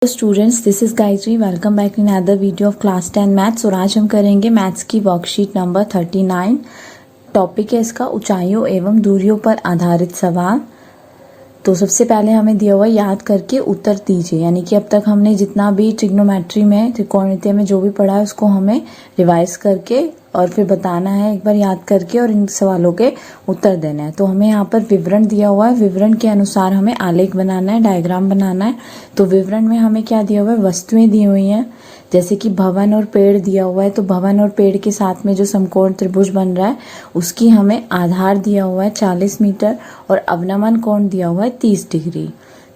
Students, this is Gayatri. Welcome back in other video of class 10 maths. और आज हम करेंगे मैथ्स की वर्कशीट नंबर 39। टॉपिक है इसका ऊंचाइयों एवं दूरियों पर आधारित सवाल। तो सबसे पहले हमें दिया हुआ याद करके उत्तर दीजिए, यानी कि अब तक हमने जितना भी ट्रिग्नोमेट्री में त्रिकोणमिति में जो भी पढ़ा है उसको हमें रिवाइज करके और फिर बताना है एक बार याद करके और इन सवालों के उत्तर देना है। तो हमें यहाँ पर विवरण दिया हुआ है, विवरण के अनुसार हमें आलेख बनाना है, डायग्राम बनाना है। तो विवरण में हमें क्या दिया हुआ है, वस्तुएं दी हुई हैं, जैसे कि भवन और पेड़ दिया हुआ है। तो भवन और पेड़ के साथ में जो समकोण त्रिभुज बन रहा है उसकी हमें आधार दिया हुआ है 40 मीटर और अवनमन कोण दिया हुआ है 30 डिग्री।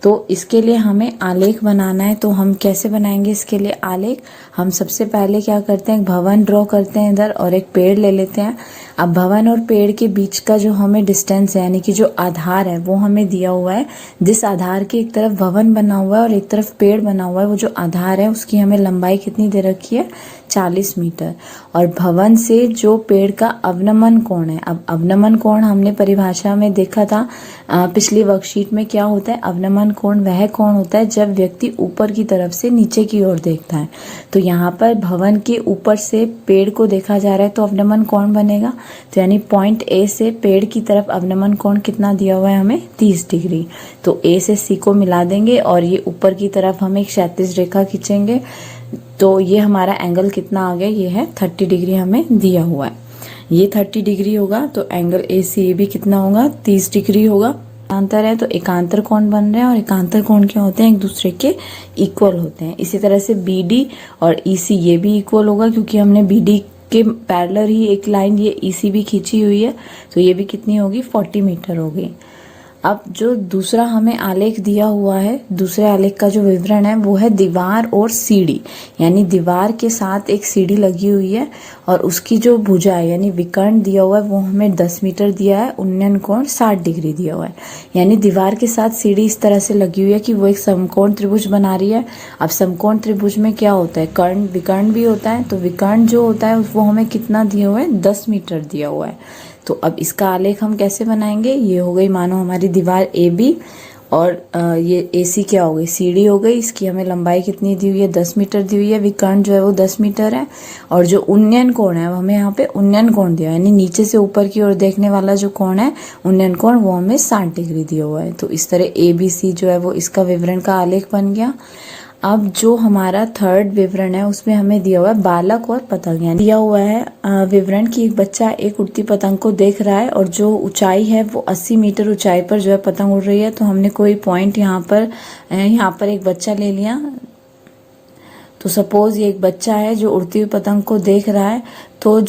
तो इसके लिए हमें आलेख बनाना है। तो हम कैसे बनाएंगे इसके लिए आलेख? हम सबसे पहले क्या करते हैं, एक भवन ड्रॉ करते हैं इधर और एक पेड़ ले लेते हैं। अब भवन और पेड़ के बीच का जो हमें डिस्टेंस है, यानी कि जो आधार है वो हमें दिया हुआ है। जिस आधार के एक तरफ भवन बना हुआ है और एक तरफ पेड़ बना हुआ है, वो जो आधार है उसकी हमें लंबाई कितनी दे रखी है, 40 मीटर। और भवन से जो पेड़ का अवनमन कोण है, अब अवनमन कोण हमने परिभाषा में देखा था पिछली वर्कशीट में, क्या होता है अवनमन कोण? वह कोण होता है जब व्यक्ति ऊपर की तरफ से नीचे की ओर देखता है। तो यहाँ पर भवन के ऊपर से पेड़ को देखा जा रहा है तो अवनमन कोण बनेगा। तो यानी पॉइंट ए से पेड़ की तरफ अवनमन कोण कितना दिया हुआ है हमें, 30 डिग्री। तो ए से सी को मिला देंगे और ये ऊपर की तरफ हम एक क्षैतिज रेखा खींचेंगे। तो ये हमारा एंगल कितना आ गया, ये है 30 डिग्री हमें दिया हुआ है। ये 30 डिग्री होगा तो एंगल ए सी ए भी कितना होगा, 30 डिग्री होगा। एकांतर है तो एकांतर कोण बन रहे हैं और एकांतर कोण क्या होते हैं, एक दूसरे के इक्वल होते हैं। इसी तरह से बी डी और ई सी ये भी इक्वल होगा, क्योंकि हमने बी डी के पैरेलल ही एक लाइन ये ई सी भी खींची हुई है। तो ये भी कितनी होगी, 40 मीटर होगी। अब जो दूसरा हमें आलेख दिया हुआ है, दूसरे आलेख का जो विवरण है वो है दीवार और सीढ़ी, यानी दीवार के साथ एक सीढ़ी लगी हुई है और उसकी जो भुजा है यानी विकर्ण दिया हुआ है वो हमें 10 मीटर दिया है, उन्नयन कोण 60 डिग्री दिया हुआ है। यानी दीवार के साथ सीढ़ी इस तरह से लगी हुई है कि वो एक समकोण त्रिभुज बना रही है। अब समकोण त्रिभुज में क्या होता है, कर्ण विकर्ण भी होता है। तो विकर्ण जो होता है वो हमें कितना दिया हुआ है, 10 मीटर दिया हुआ है। तो अब इसका आलेख हम कैसे बनाएंगे, ये हो गई मानो हमारी दीवार ए बी और ये ए सी क्या हो गई, सीढ़ी हो गई। इसकी हमें लंबाई कितनी दी हुई है, 10 मीटर दी हुई है। विकर्ण जो है वो 10 मीटर है और जो उन्नयन कोण है वो हमें यहाँ पे उन्नयन कोण दिया है, यानी नीचे से ऊपर की ओर देखने वाला जो कोण है उन्नयन कोण, वो हमें 60 डिग्री दिया हुआ है। तो इस तरह ए बी सी जो है वो इसका विवरण का आलेख बन गया। अब जो हमारा थर्ड विवरण है उसमें हमें दिया हुआ है बालक और पतंग, यानी दिया हुआ है विवरण की एक बच्चा एक उड़ती पतंग को देख रहा है और जो ऊंचाई है वो 80 मीटर ऊंचाई पर जो है पतंग उड़ रही है। तो हमने कोई पॉइंट यहाँ पर एक बच्चा ले लिया। तो सपोज ये एक बच्चा है जो उड़ती हुई पतंग को देख रहा है। तो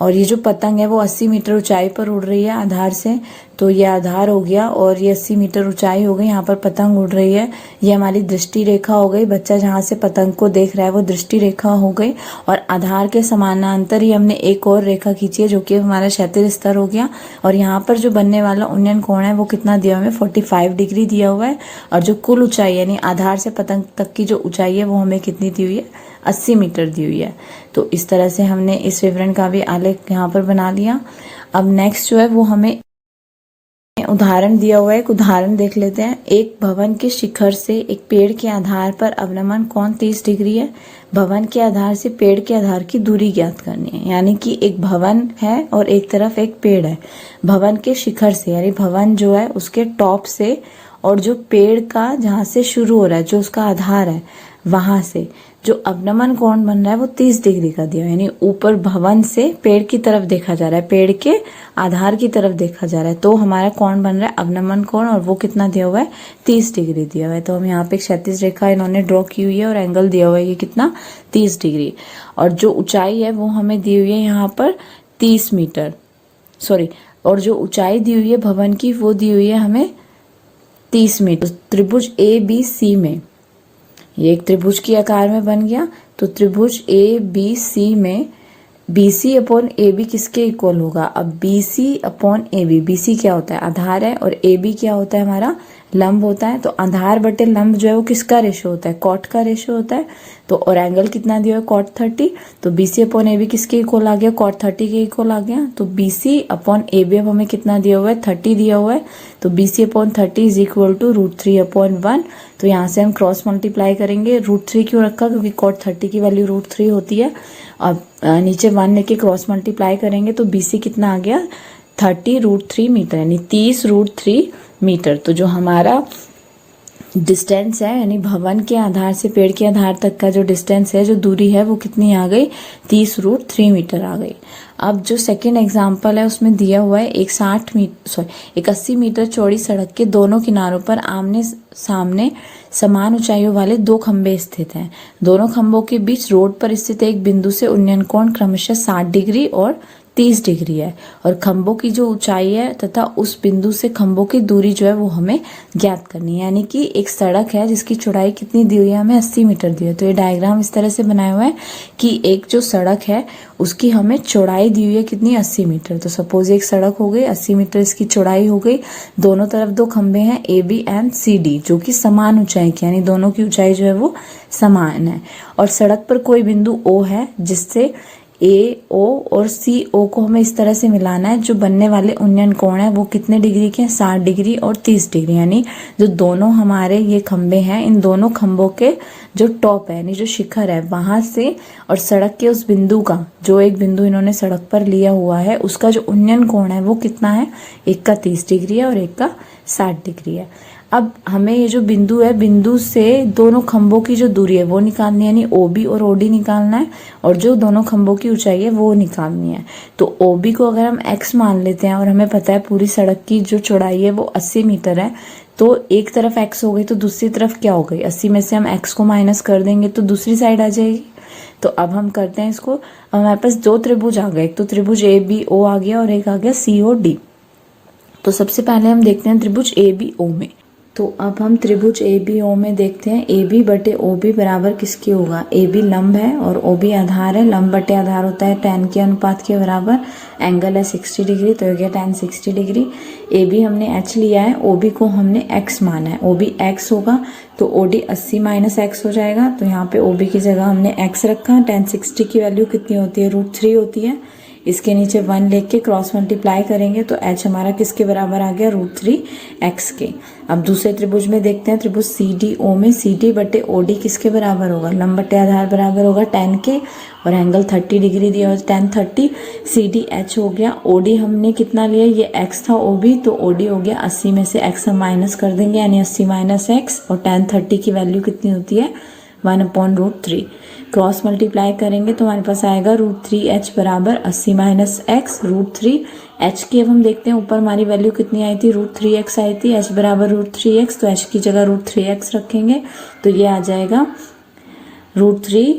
ये जो पतंग है वो 80 मीटर ऊंचाई पर उड़ रही है आधार से। तो ये आधार हो गया और ये 80 मीटर ऊंचाई हो गई, यहाँ पर पतंग उड़ रही है। ये हमारी दृष्टि रेखा हो गई, बच्चा जहाँ से पतंग को देख रहा है वो दृष्टि रेखा हो गई। और आधार के समानांतर ही हमने एक और रेखा खींची है जो कि हमारा क्षैतिज स्तर हो गया। और यहाँ पर जो बनने वाला उन्नयन कोण है वो कितना दिया हुआ है, 45 डिग्री दिया हुआ है। और जो कुल ऊंचाई यानी आधार से पतंग तक की जो ऊंचाई है वो हमें कितनी दी हुई है, 80 मीटर दी हुई है। तो इस तरह से हमने इस विवरण का भी आलेख यहाँ पर बना लिया। अब नेक्स्ट जो है वो हमें उदाहरण दिया हुआ है, एक उदाहरण देख लेते हैं। एक भवन के शिखर से एक पेड़ के आधार पर अवनमन कोण 30 डिग्री है। भवन के आधार से पेड़ के आधार की दूरी ज्ञात करनी है, यानी कि एक भवन है और एक तरफ एक पेड़ है। भवन के शिखर से यानी भवन जो है उसके टॉप से और जो पेड़ का जहाँ से शुरू हो रहा है जो उसका आधार है वहां से जो अवनमन कोण बन रहा है वो 30 डिग्री का दिया है। यानी ऊपर भवन से पेड़ की तरफ देखा जा रहा है, पेड़ के आधार की तरफ देखा जा रहा है, तो हमारा कोण बन रहा है अवनमन कोण और वो कितना दिया हुआ है, 30 डिग्री दिया हुआ है। तो हम यहाँ पे क्षैतिज रेखा इन्होंने ड्रॉ की हुई है और एंगल दिया हुआ है ये कितना, 30 डिग्री। और जो ऊंचाई है वो हमें दी हुई है यहाँ पर 30 मीटर, सॉरी, और जो ऊंचाई दी हुई है भवन की वो दी हुई है हमें 30 मीटर। त्रिभुज ए बी सी में ये एक त्रिभुज की आकार में बन गया। तो त्रिभुज ए बी सी में BC अपॉन AB किसके इक्वल होगा, अब BC अपॉन AB, BC क्या होता है, आधार है, और AB क्या होता है हमारा लंब होता है, तो आधार बटे लंब जो है वो किसका रेशो होता है, कॉट का रेशो होता है। तो और एंगल कितना दिया हुआ है, कॉट 30। तो BC अपॉन AB किसके इक्वल आ गया, कॉट 30 के इक्वल आ गया। तो BC अपॉन AB अब हमें कितना दिया हुआ है, 30 दिया हुआ है। तो BC upon 30 is equal to √3 upon 1। तो यहाँ से हम क्रॉस मल्टीप्लाई करेंगे। √3 क्यों रखा, क्योंकि कॉट 30 की वैल्यू √3 होती है। अब नीचे 1 लेके क्रॉस मल्टीप्लाई करेंगे तो BC कितना आ गया, 30 √3 मीटर, यानी 30 √3 मीटर। तो जो हमारा डिस्टेंस है, यानी भवन के आधार से पेड़ के आधार तक का जो डिस्टेंस है, जो दूरी है, वो कितनी आ गई, 30 √3 मीटर आ गई। अब जो सेकेंड एग्जाम्पल है उसमें दिया हुआ है एक 80 मीटर चौड़ी सड़क के दोनों किनारों पर आमने सामने समान ऊंचाइयों वाले 2 खंबे स्थित हैं। दोनों खंभों के बीच रोड पर स्थित एक बिंदु से उन्नयन कोण क्रमशः 60 डिग्री और 30 डिग्री है, और खंभों की जो ऊंचाई है तथा उस बिंदु से खंभों की दूरी जो है वो हमें ज्ञात करनी है। यानी कि एक सड़क है जिसकी चौड़ाई कितनी दी हुई है, हमें 80 मीटर दी है। तो ये डायग्राम इस तरह से बनाया हुआ है कि एक जो सड़क है उसकी हमें चौड़ाई दी हुई है कितनी, 80 मीटर। तो सपोज एक सड़क हो गई, 80 मीटर इसकी चौड़ाई हो गई। दोनों तरफ 2 खंबे हैं AB एंड CD जो कि समान ऊंचाई के, यानी दोनों की ऊंचाई जो है वो समान है। और सड़क पर कोई बिंदु O है जिससे AO और CO को हमें इस तरह से मिलाना है। जो बनने वाले उन्नयन कोण है वो कितने डिग्री के हैं, 60 डिग्री और 30 डिग्री। यानी जो दोनों हमारे ये खंबे हैं, इन दोनों खंबों के जो टॉप है, यानी जो शिखर है, वहां से और सड़क के उस बिंदु का, जो एक बिंदु इन्होंने सड़क पर लिया हुआ है, उसका जो उन्नयन कोण है वो कितना है, एक का 30 डिग्री है और एक का 60 डिग्री है। अब हमें ये जो बिंदु है, बिंदु से दोनों खंभों की जो दूरी है वो निकालनी है, यानी OB और OD निकालना है, और जो दोनों खंभों की ऊंचाई है वो निकालनी है। तो OB को अगर हम x मान लेते हैं और हमें पता है पूरी सड़क की जो चौड़ाई है वो 80 मीटर है, तो एक तरफ x हो गई तो दूसरी तरफ क्या हो गई, 80 में से हम x को माइनस कर देंगे तो दूसरी साइड आ जाएगी। तो अब हम करते हैं इसको। अब हमारे पास 2 त्रिभुज आ गए, एक तो त्रिभुज ABO आ गया और एक आ गया COD। तो सबसे पहले हम देखते हैं त्रिभुज ABO में। तो अब हम त्रिभुज ABO में देखते हैं AB बटे OB बराबर किसके होगा, AB लंब है और OB आधार है। लंब बटे आधार होता है tan के अनुपात के बराबर। एंगल है 60 डिग्री, तो हो गया tan 60 डिग्री। AB हमने h लिया है, OB को हमने x माना है, OB x होगा तो OD 80 माइनस x हो जाएगा। तो यहाँ पे OB की जगह हमने x रखा। tan 60 की वैल्यू कितनी होती है, √3 होती है। इसके नीचे 1 लेके क्रॉस मल्टीप्लाई करेंगे तो h हमारा किसके बराबर आ गया, √3x के। अब दूसरे त्रिभुज में देखते हैं, त्रिभुज CDO में CD बटे OD किसके बराबर होगा, लंब बटे आधार बराबर होगा tan के, और एंगल 30 डिग्री दिया हुआ tan 30। CDH हो गया। OD हमने कितना लिया, ये x था OB, तो OD हो गया 80 में से x हम माइनस कर देंगे, यानी 80 माइनस x, और tan 30 की वैल्यू कितनी होती है, 1/√3। क्रॉस मल्टीप्लाई करेंगे तो हमारे पास आएगा √3h बराबर 80 माइनस x √3h की। अब हम देखते हैं ऊपर हमारी वैल्यू कितनी आई थी, √3x आई थी, h बराबर √3x, तो h की जगह √3x रखेंगे तो ये आ जाएगा √3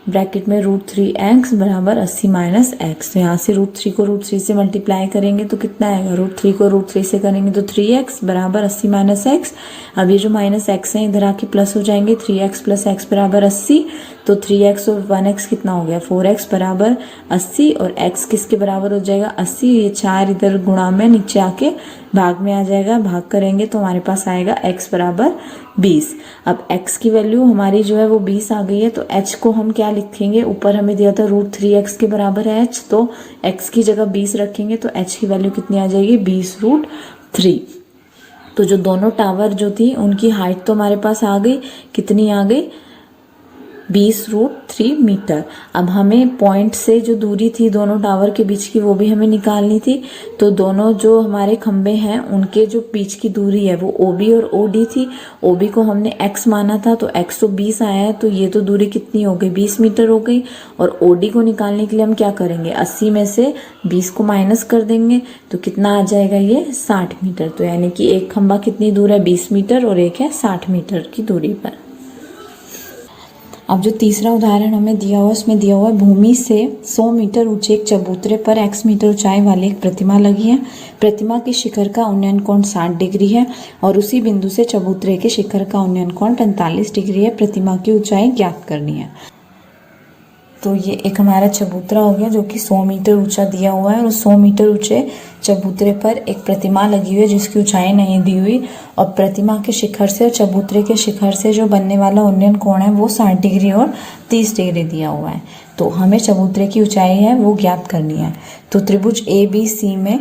ब्रैकेट में √3x बराबर 80 माइनस x। तो यहाँ से √3 को √3 से मल्टीप्लाई करेंगे तो कितना आएगा, √3 को √3 से करेंगे तो 3x बराबर 80 माइनस x। अब ये जो माइनस x है इधर आके प्लस हो जाएंगे, 3x प्लस x बराबर 80। तो 3x और 1x कितना हो गया, 4x बराबर 80, और x किसके बराबर हो जाएगा, 80। ये 4 इधर गुणा में नीचे आके भाग में आ जाएगा, भाग करेंगे तो हमारे पास आएगा x बराबर 20। अब x की वैल्यू हमारी जो है वो 20 आ गई है, तो h को हम क्या लिखेंगे, ऊपर हमें दिया था √3x के बराबर है h, तो x की जगह 20 रखेंगे तो h की वैल्यू कितनी आ जाएगी, 20√3। तो जो दोनों टावर जो थी उनकी हाइट तो हमारे पास आ गई, कितनी आ गई, 20√3 मीटर। अब हमें पॉइंट से जो दूरी थी दोनों टावर के बीच की वो भी हमें निकालनी थी। तो दोनों जो हमारे खंबे हैं उनके जो बीच की दूरी है वो OB और OD थी। OB को हमने x माना था तो x तो 20 आया है, तो ये तो दूरी कितनी हो गई, 20 मीटर हो गई। और OD को निकालने के लिए हम क्या करेंगे, 80 में से 20 को माइनस कर देंगे तो कितना आ जाएगा, ये 60 मीटर। तो यानी कि एक खंबा कितनी दूर है, 20 मीटर, और एक है 60 मीटर की दूरी पर। अब जो तीसरा उदाहरण हमें दिया हुआ है उसमें दिया हुआ है भूमि से 100 मीटर ऊंचे एक चबूतरे पर x मीटर ऊंचाई वाली एक प्रतिमा लगी है। प्रतिमा के शिखर का उन्नयन कोण 60 डिग्री है और उसी बिंदु से चबूतरे के शिखर का उन्नयन कोण 45 डिग्री है। प्रतिमा की ऊंचाई ज्ञात करनी है। तो ये एक हमारा चबूतरा हो गया जो कि 100 मीटर ऊंचा दिया हुआ है और 100 मीटर ऊंचे चबूतरे पर एक प्रतिमा लगी हुई है जिसकी ऊंचाई नहीं दी हुई, और प्रतिमा के शिखर से और चबूतरे के शिखर से जो बनने वाला उन्नयन कोण है वो 60 डिग्री और 30 डिग्री दिया हुआ है। तो हमें चबूतरे की ऊंचाई है वो ज्ञात करनी है। तो त्रिभुज ए बी सी में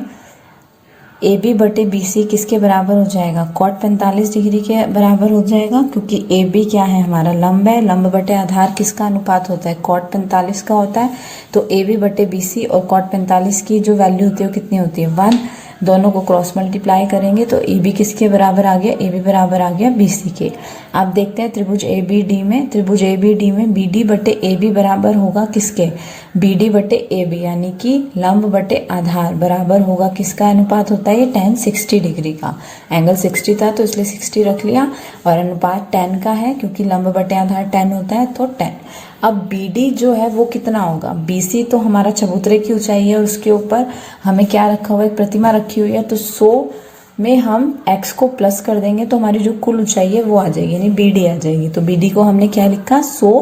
ए बी बटे बी सी किसके बराबर हो जाएगा? कॉट 45 डिग्री के बराबर हो जाएगा, क्योंकि ए बी क्या है हमारा लंब है। लंब बटे आधार किसका अनुपात होता है? कॉट 45 का होता है। तो ए बी बटे बी सी और कॉट 45 की जो वैल्यू होती है वो कितनी होती है? 1। दोनों को क्रॉस मल्टीप्लाई करेंगे तो ए बी किसके बराबर आ गया? ए बी बराबर आ गया बी सी के। आप देखते हैं त्रिभुज ए बी डी में बी डी बटे ए बी बराबर होगा किसके? बी डी बटे ए बी, यानी कि लंब बटे आधार बराबर होगा किसका अनुपात होता है? ये tan 60 डिग्री का। एंगल 60 था तो इसलिए 60 रख लिया, और अनुपात tan का है क्योंकि लंब बटे आधार tan होता है तो tan। अब बी डी जो है वो कितना होगा? बी सी तो हमारा चबूतरे की ऊंचाई है और उसके ऊपर हमें क्या रखा हुआ है? एक प्रतिमा रखी हुई है। तो 100 में हम x को प्लस कर देंगे तो हमारी जो कुल ऊंचाई है वो आ जाएगी, यानी बी डी आ जाएगी। तो बी डी को हमने क्या लिखा? 100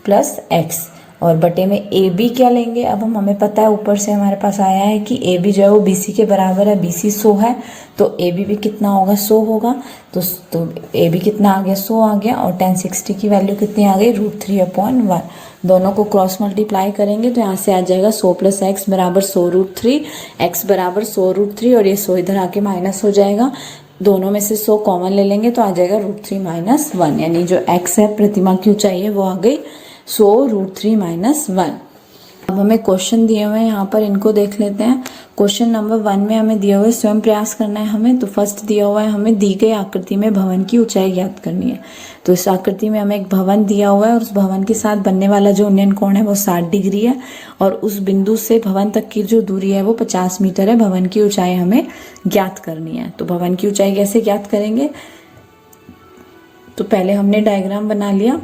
प्लस x, और बटे में ए बी क्या लेंगे? अब हमें पता है ऊपर से हमारे पास आया है कि ए बी जो है वो बी सी के बराबर है। बी सी 100 है तो ए बी भी कितना होगा? 100 होगा। तो ए बी कितना आ गया? 100 आ गया, और tan 60 की वैल्यू कितनी आ गई? √3/1। दोनों को क्रॉस मल्टीप्लाई करेंगे तो यहाँ से आ जाएगा 100 प्लस एक्स बराबर 100√3, एक्स बराबर 100√3, और ये 100 इधर आके माइनस हो जाएगा। दोनों में से 100 कॉमन ले लेंगे तो आ जाएगा √3 - 1, यानी जो x है प्रतिमा की ऊंचाई है वो आ गई 100√3 - 1। अब हमें क्वेश्चन दिए हुए हैं यहाँ पर, इनको देख लेते हैं। क्वेश्चन नंबर 1 में हमें दिया हुआ है स्वयं प्रयास करना है हमें। तो फर्स्ट दिया हुआ है हमें दी गई आकृति में भवन की ऊंचाई ज्ञात करनी है। तो इस आकृति में हमें एक भवन दिया हुआ है और उस भवन के साथ बनने वाला जो उन्नयन कोण है वो 60 डिग्री है, और उस बिंदु से भवन तक की जो दूरी है वो 50 मीटर है। भवन की ऊंचाई हमें ज्ञात करनी है। तो भवन की ऊंचाई कैसे ज्ञात करेंगे? तो पहले हमने डायग्राम बना लिया।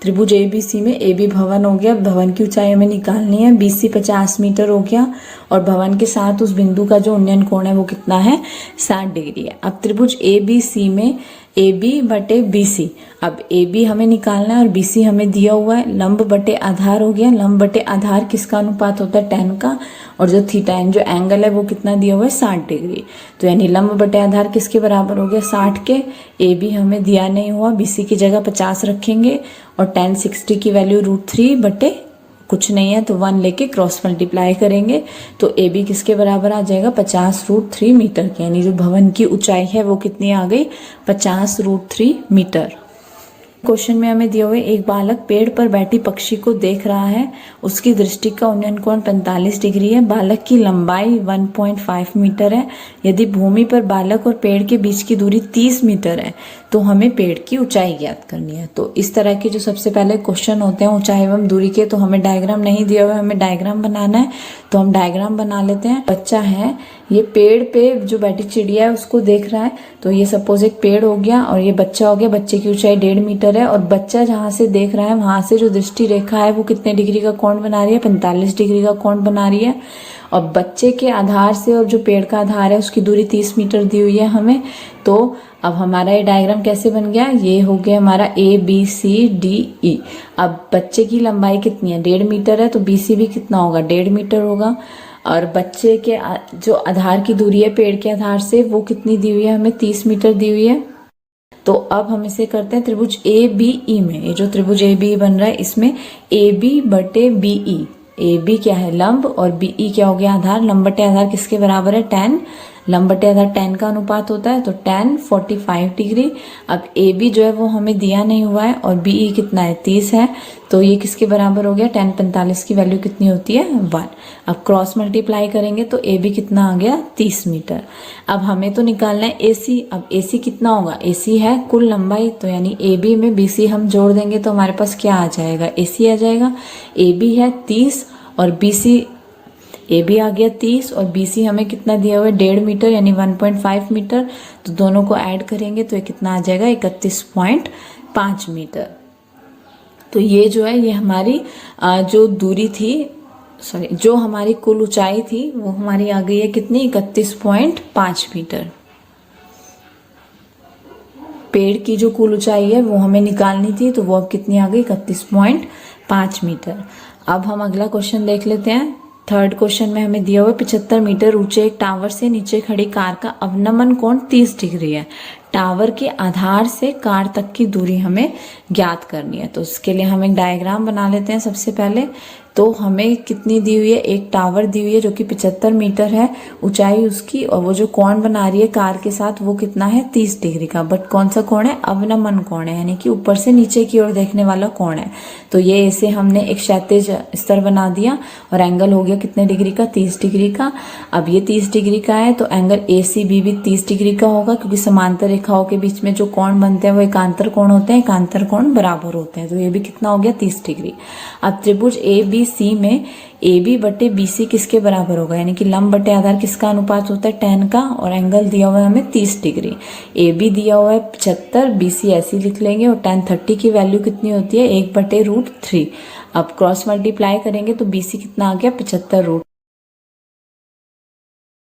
त्रिभुज ए बी सी में ए बी भवन हो गया, भवन की ऊंचाई हमें निकालनी है। बी सी 50 मीटर हो गया, और भवन के साथ उस बिंदु का जो उन्नयन कोण है वो कितना है? 60 डिग्री है। अब त्रिभुज ए बी सी में ए बी बटे बी सी, अब ए बी हमें निकालना है और बी सी हमें दिया हुआ है। लंब बटे आधार हो गया। लंब बटे आधार किसका अनुपात होता है? tan का, और जो थीटा जो एंगल है वो कितना दिया हुआ है? 60 डिग्री। तो यानी लंब बटे आधार किसके बराबर हो गया? 60 के। ए बी हमें दिया नहीं हुआ, बी सी की जगह 50 रखेंगे, और tan 60 की वैल्यू √3 बटे कुछ नहीं है तो 1 लेके क्रॉस मल्टीप्लाई करेंगे तो ए बी किसके बराबर आ जाएगा? 50√3 मीटर के। यानी जो भवन की ऊंचाई है वो कितनी आ गई? 50√3 मीटर। क्वेश्चन में हमें दिया हुआ एक बालक पेड़ पर बैठी पक्षी को देख रहा है। उसकी दृष्टि का उन्नयन कोण 45 डिग्री है। बालक की लंबाई 1.5 मीटर है। यदि भूमि पर बालक और पेड़ के बीच की दूरी 30 मीटर है तो हमें पेड़ की ऊंचाई ज्ञात करनी है। तो इस तरह के जो सबसे पहले क्वेश्चन होते हैं ऊंचाई एवं दूरी के, तो हमें डायग्राम नहीं दिया हुआ है, हमें डायग्राम बनाना है। तो हम डायग्राम बना लेते हैं। बच्चा है, ये पेड़ पे जो बैठी चिड़िया है उसको देख रहा है। तो ये सपोज एक पेड़ हो गया और ये बच्चा हो गया। बच्चे की ऊंचाई 1.5 मीटर है, और बच्चा जहां से देख रहा है वहां से जो दृष्टि रेखा है वो कितने डिग्री का कोण बना रही है? 45 डिग्री का कोण बना रही है। और बच्चे के आधार से और जो पेड़ का आधार है उसकी दूरी 30 मीटर दी हुई है हमें। तो अब हमारा ये डायग्राम कैसे बन गया? ये हो गया हमारा A B C D E. अब बच्चे की लंबाई कितनी है? 1.5 मीटर है, तो बी सी भी कितना होगा? 1.5 मीटर होगा। और बच्चे के जो आधार की दूरी है पेड़ के आधार से वो कितनी दी हुई है? हमें 30 मीटर दी हुई है। तो अब हम इसे करते हैं त्रिभुज ए बी ई में। ये जो त्रिभुज ए बी बन रहा है इसमें ए बी बटे बी ई, ए बी क्या है? लंब, और बी ई क्या हो गया? आधार। लंब बटे आधार किसके बराबर है? tan। लंब बटे आधार tan का अनुपात होता है, तो tan 45 डिग्री। अब ए बी जो है वो हमें दिया नहीं हुआ है, और बी ई कितना है? 30 है, तो ये किसके बराबर हो गया? tan 45 की वैल्यू कितनी होती है? 1। अब क्रॉस मल्टीप्लाई करेंगे तो ए बी कितना आ गया? 30 मीटर। अब हमें तो निकालना है ए सी। अब ए सी कितना होगा? ए सी है कुल लंबाई, तो यानी ए बी में बी सी हम जोड़ देंगे तो हमारे पास क्या आ जाएगा? ए सी आ जाएगा। ए बी है 30 और बी सी, ए बी आ गया 30 और बी सी हमें कितना दिया हुआ है? 1.5 मीटर, यानी 1.5 मीटर। तो दोनों को ऐड करेंगे तो ये कितना आ जाएगा? 31.5 मीटर। तो ये जो है ये हमारी जो दूरी थी, सॉरी जो हमारी कुल ऊंचाई थी वो हमारी आ गई है कितनी? 31.5 मीटर। पेड़ की जो कुल ऊंचाई है वो हमें निकालनी थी, तो वो अब कितनी आ गई? 31.5 मीटर। अब हम अगला क्वेश्चन देख लेते हैं। थर्ड क्वेश्चन में हमें दिया हुआ 75 मीटर ऊंचे एक टावर से नीचे खड़ी कार का अवनमन कोण 30 डिग्री है। टावर के आधार से कार तक की दूरी हमें ज्ञात करनी है। तो उसके लिए हम एक डायग्राम बना लेते हैं। सबसे पहले तो हमें कितनी दी हुई है, एक टावर दी हुई है जो कि 75 मीटर है ऊंचाई उसकी, और वो जो कोण बना रही है कार के साथ वो कितना है 30 डिग्री का। बट कौन सा कोण है, अवनमन कोण है, यानी कि ऊपर से नीचे की ओर देखने वाला कोण है। तो ये ऐसे हमने एक क्षैतिज स्तर बना दिया और एंगल हो गया कितने डिग्री का, 30 डिग्री का। अब ये 30 डिग्री का है तो एंगल ACB भी 30 डिग्री का होगा, क्योंकि समांतर रेखाओं के बीच में जो कोण बनते हैं वो एकांतर कोण होते हैं, एकांतर कोण बराबर होते हैं। तो ये भी कितना हो गया 30 डिग्री। अब त्रिभुज ABC में AB बटे BC किसके बराबर होगा, यानी कि लंब बटे आधार किसका अनुपात होता है, tan का, और एंगल दिया हुआ है हमें 30 डिग्री। AB दिया हुआ है 75, BC ऐसे लिख लेंगे, और tan 30 की वैल्यू कितनी होती है 1/√3। अब क्रॉस मल्टीप्लाई करेंगे तो BC कितना आ गया 75√3।